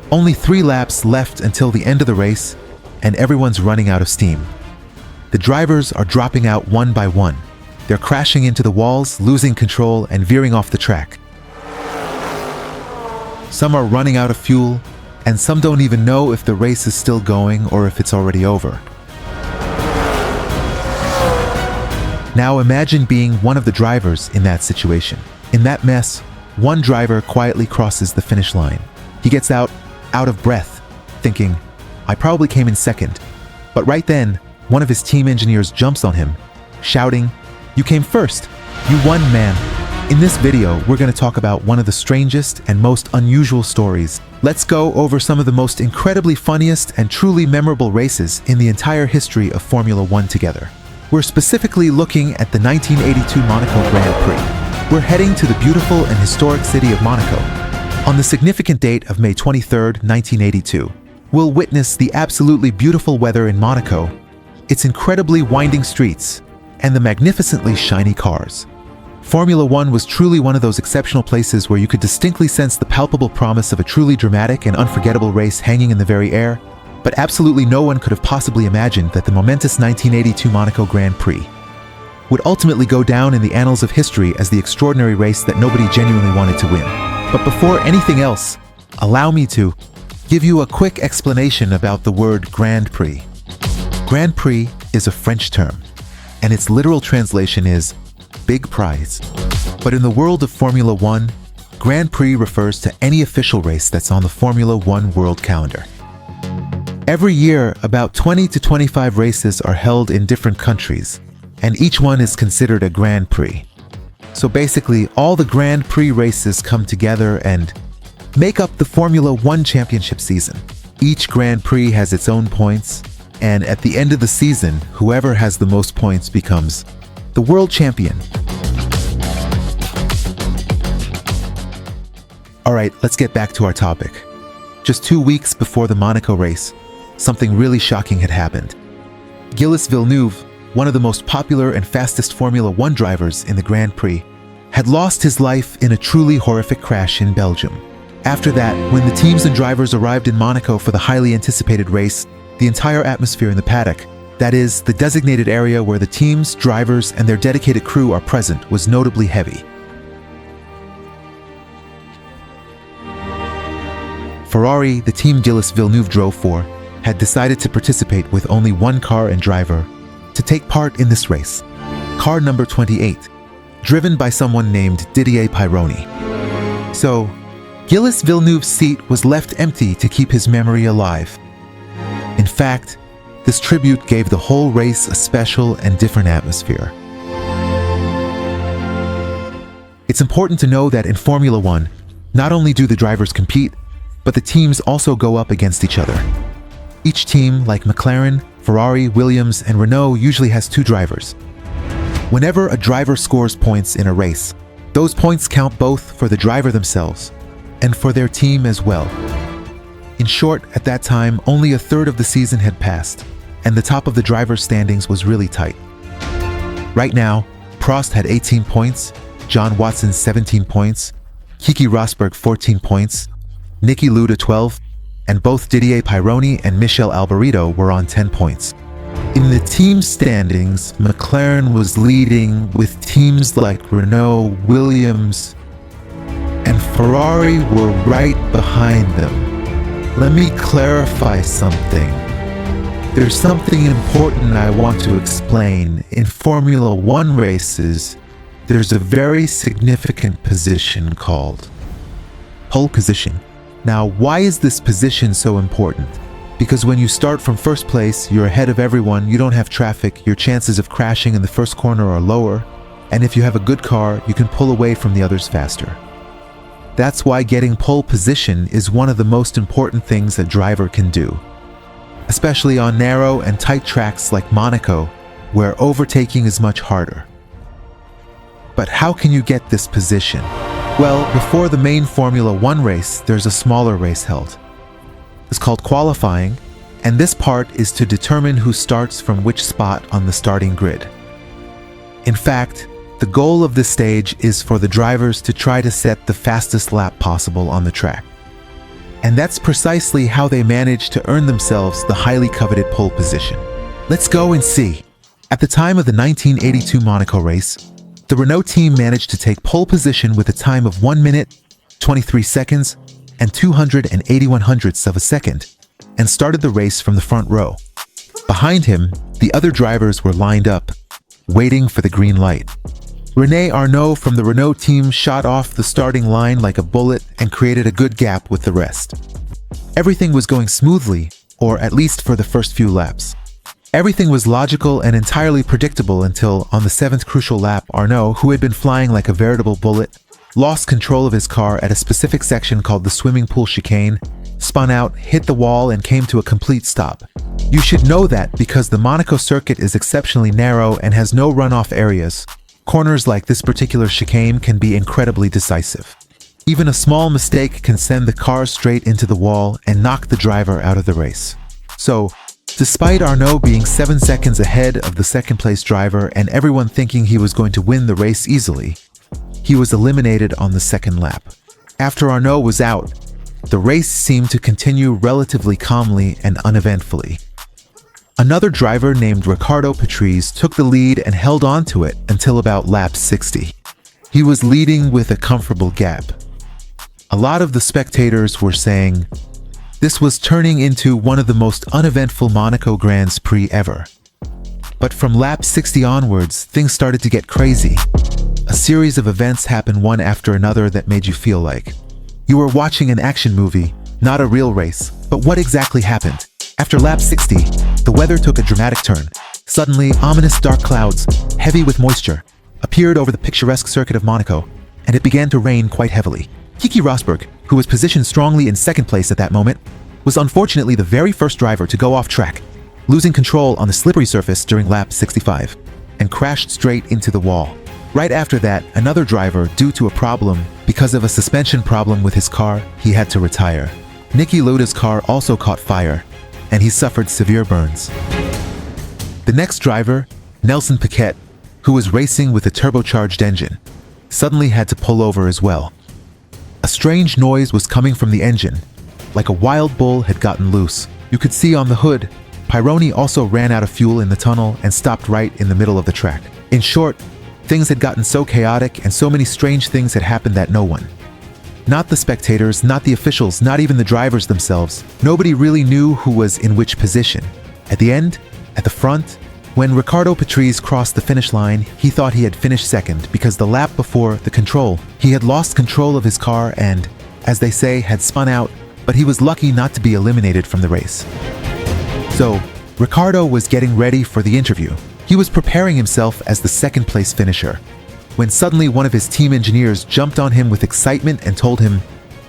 Only 3 laps left until the end of the race, and everyone's running out of steam. The drivers are dropping out one by one. They're crashing into the walls, losing control, and veering off the track. Some are running out of fuel, and some don't even know if the race is still going or if it's already over. Now imagine being one of the drivers in that situation. In that mess, one driver quietly crosses the finish line. He gets out of breath, thinking, I probably came in second. But right then, one of his team engineers jumps on him, shouting, You came first! You won, man! In this video, we're going to talk about one of the strangest and most unusual stories. Let's go over some of the most incredibly funniest and truly memorable races in the entire history of Formula One together. We're specifically looking at the 1982 Monaco Grand Prix. We're heading to the beautiful and historic city of Monaco. On the significant date of May 23, 1982, we'll witness the absolutely beautiful weather in Monaco, its incredibly winding streets, and the magnificently shiny cars. Formula One was truly one of those exceptional places where you could distinctly sense the palpable promise of a truly dramatic and unforgettable race hanging in the very air, but absolutely no one could have possibly imagined that the momentous 1982 Monaco Grand Prix would ultimately go down in the annals of history as the extraordinary race that nobody genuinely wanted to win. But before anything else, allow me to give you a quick explanation about the word Grand Prix. Grand Prix is a French term, and its literal translation is big prize. But in the world of Formula One, Grand Prix refers to any official race that's on the Formula One world calendar. Every year, about 20 to 25 races are held in different countries, and each one is considered a Grand Prix. So basically, all the Grand Prix races come together and make up the Formula One championship season. Each Grand Prix has its own points, and at the end of the season, whoever has the most points becomes the world champion. Alright, let's get back to our topic. Just 2 weeks before the Monaco race, something really shocking had happened. Gilles Villeneuve, one of the most popular and fastest Formula One drivers in the Grand Prix, had lost his life in a truly horrific crash in Belgium. After that, when the teams and drivers arrived in Monaco for the highly anticipated race, the entire atmosphere in the paddock, that is, the designated area where the teams, drivers, and their dedicated crew are present, was notably heavy. Ferrari, the team Gilles Villeneuve drove for, had decided to participate with only one car and driver to take part in this race. Car number 28, driven by someone named Didier Pironi. So, Gilles Villeneuve's seat was left empty to keep his memory alive. In fact, this tribute gave the whole race a special and different atmosphere. It's important to know that in Formula One, not only do the drivers compete, but the teams also go up against each other. Each team, like McLaren, Ferrari, Williams, and Renault, usually has 2 drivers. Whenever a driver scores points in a race, those points count both for the driver themselves and for their team as well. In short, at that time, only a third of the season had passed, and the top of the driver's standings was really tight. Right now, Prost had 18 points, John Watson 17 points, Keke Rosberg 14 points, Niki Lauda 12, and both Didier Pironi and Michel Alboreto were on 10 points. In the team standings, McLaren was leading with teams like Renault, Williams, and Ferrari were right behind them. Let me clarify something. There's something important I want to explain. In Formula One races, there's a very significant position called pole position. Now, why is this position so important? Because when you start from first place, you're ahead of everyone, you don't have traffic, your chances of crashing in the first corner are lower, and if you have a good car, you can pull away from the others faster. That's why getting pole position is one of the most important things a driver can do, especially on narrow and tight tracks like Monaco, where overtaking is much harder. But how can you get this position? Well, before the main Formula One race, there's a smaller race held. It's called qualifying, and this part is to determine who starts from which spot on the starting grid. In fact, the goal of this stage is for the drivers to try to set the fastest lap possible on the track. And that's precisely how they managed to earn themselves the highly coveted pole position. Let's go and see. At the time of the 1982 Monaco race, the Renault team managed to take pole position with a time of 1 minute, 23 seconds, and 281 hundredths of a second, and started the race from the front row. Behind him, the other drivers were lined up, waiting for the green light. René Arnoux from the Renault team shot off the starting line like a bullet and created a good gap with the rest. Everything was going smoothly, or at least for the first few laps. Everything was logical and entirely predictable until, on the 7th crucial lap, Arnoux, who had been flying like a veritable bullet, lost control of his car at a specific section called the swimming pool chicane, spun out, hit the wall, and came to a complete stop. You should know that because the Monaco circuit is exceptionally narrow and has no runoff areas, corners like this particular chicane can be incredibly decisive. Even a small mistake can send the car straight into the wall and knock the driver out of the race. So, despite Arnoux being 7 seconds ahead of the second-place driver and everyone thinking he was going to win the race easily, he was eliminated on the second lap. After Arnoux was out, the race seemed to continue relatively calmly and uneventfully. Another driver named Riccardo Patrese took the lead and held on to it until about lap 60. He was leading with a comfortable gap. A lot of the spectators were saying, this was turning into one of the most uneventful Monaco Grands Prix ever. But from lap 60 onwards, things started to get crazy. A series of events happened one after another that made you feel like you were watching an action movie, not a real race. But what exactly happened? After lap 60, the weather took a dramatic turn. Suddenly, ominous dark clouds, heavy with moisture, appeared over the picturesque circuit of Monaco, and it began to rain quite heavily. Keke Rosberg, who was positioned strongly in second place at that moment, was unfortunately the very first driver to go off track, losing control on the slippery surface during lap 65, and crashed straight into the wall. Right after that, another driver, due to a problem because of a suspension problem with his car, he had to retire. Niki Lauda's car also caught fire, and he suffered severe burns. The next driver, Nelson Piquet, who was racing with a turbocharged engine, suddenly had to pull over as well. A strange noise was coming from the engine, like a wild bull had gotten loose. You could see on the hood, Pironi also ran out of fuel in the tunnel and stopped right in the middle of the track. In short, things had gotten so chaotic and so many strange things had happened that no one, not the spectators, not the officials, not even the drivers themselves, nobody really knew who was in which position. At the end, at the front, when Riccardo Patrese crossed the finish line, he thought he had finished second because the lap before the control, he had lost control of his car and, as they say, had spun out, but he was lucky not to be eliminated from the race. So, Riccardo was getting ready for the interview. He was preparing himself as the second-place finisher, when suddenly one of his team engineers jumped on him with excitement and told him,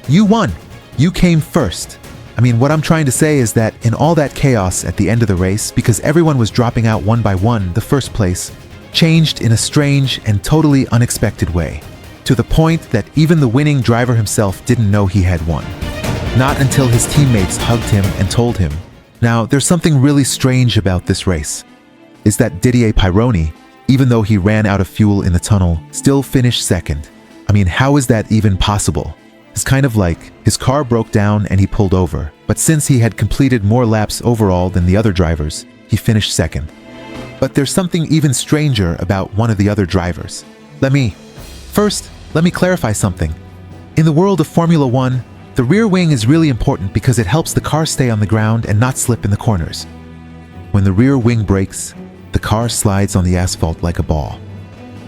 "You won! You came first!" I mean, what I'm trying to say is that in all that chaos at the end of the race, because everyone was dropping out one by one, the first place changed in a strange and totally unexpected way, to the point that even the winning driver himself didn't know he had won. Not until his teammates hugged him and told him. Now, there's something really strange about this race, is that Didier Pironi, even though he ran out of fuel in the tunnel, still finished second. I mean, how is that even possible? It's kind of like his car broke down and he pulled over, but since he had completed more laps overall than the other drivers, he finished second. But there's something even stranger about one of the other drivers. Let me clarify something. In the world of Formula One, the rear wing is really important because it helps the car stay on the ground and not slip in the corners. When the rear wing breaks, the car slides on the asphalt like a ball.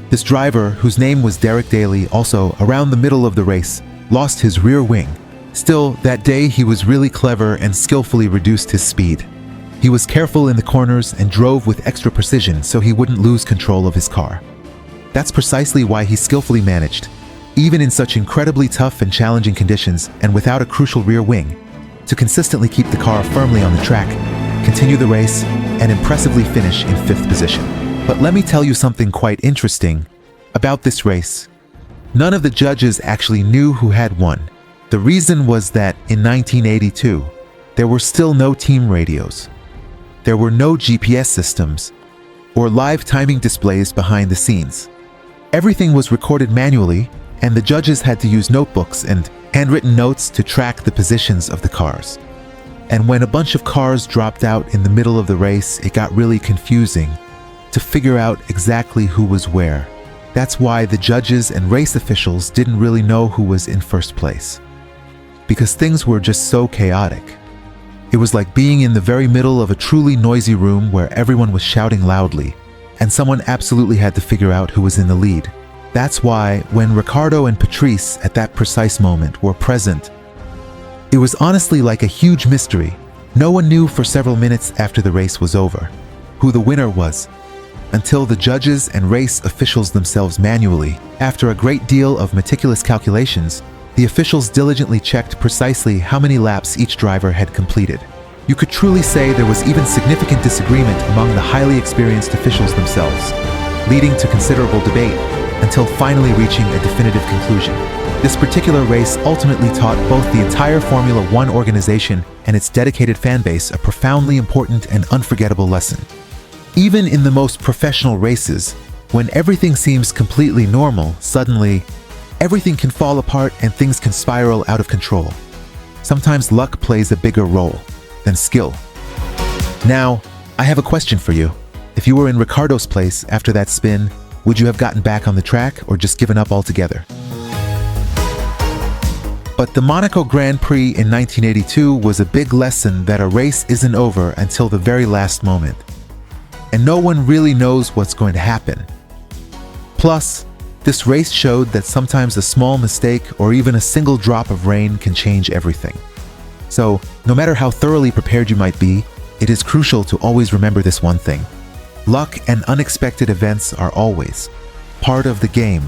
This driver, whose name was Derek Daly, also around the middle of the race, lost his rear wing. Still, that day he was really clever and skillfully reduced his speed. He was careful in the corners and drove with extra precision so he wouldn't lose control of his car. That's precisely why he skillfully managed, even in such incredibly tough and challenging conditions and without a crucial rear wing, to consistently keep the car firmly on the track, continue the race, and impressively finish in 5th position. But let me tell you something quite interesting about this race. None of the judges actually knew who had won. The reason was that in 1982, there were still no team radios. There were no GPS systems or live timing displays behind the scenes. Everything was recorded manually, and the judges had to use notebooks and handwritten notes to track the positions of the cars. And when a bunch of cars dropped out in the middle of the race, it got really confusing to figure out exactly who was where. That's why the judges and race officials didn't really know who was in first place, because things were just so chaotic. It was like being in the very middle of a truly noisy room where everyone was shouting loudly, and someone absolutely had to figure out who was in the lead. That's why when Ricardo and Patrice at that precise moment were present, it was honestly like a huge mystery. No one knew for several minutes after the race was over who the winner was, until the judges and race officials themselves manually, after a great deal of meticulous calculations, the officials diligently checked precisely how many laps each driver had completed. You could truly say there was even significant disagreement among the highly experienced officials themselves, leading to considerable debate, until finally reaching a definitive conclusion. This particular race ultimately taught both the entire Formula One organization and its dedicated fan base a profoundly important and unforgettable lesson. Even in the most professional races, when everything seems completely normal, suddenly, everything can fall apart and things can spiral out of control. Sometimes luck plays a bigger role than skill. Now, I have a question for you. If you were in Ricardo's place after that spin, would you have gotten back on the track or just given up altogether? But the Monaco Grand Prix in 1982 was a big lesson that a race isn't over until the very last moment, and no one really knows what's going to happen. Plus, this race showed that sometimes a small mistake or even a single drop of rain can change everything. So, no matter how thoroughly prepared you might be, it is crucial to always remember this one thing. Luck and unexpected events are always part of the game.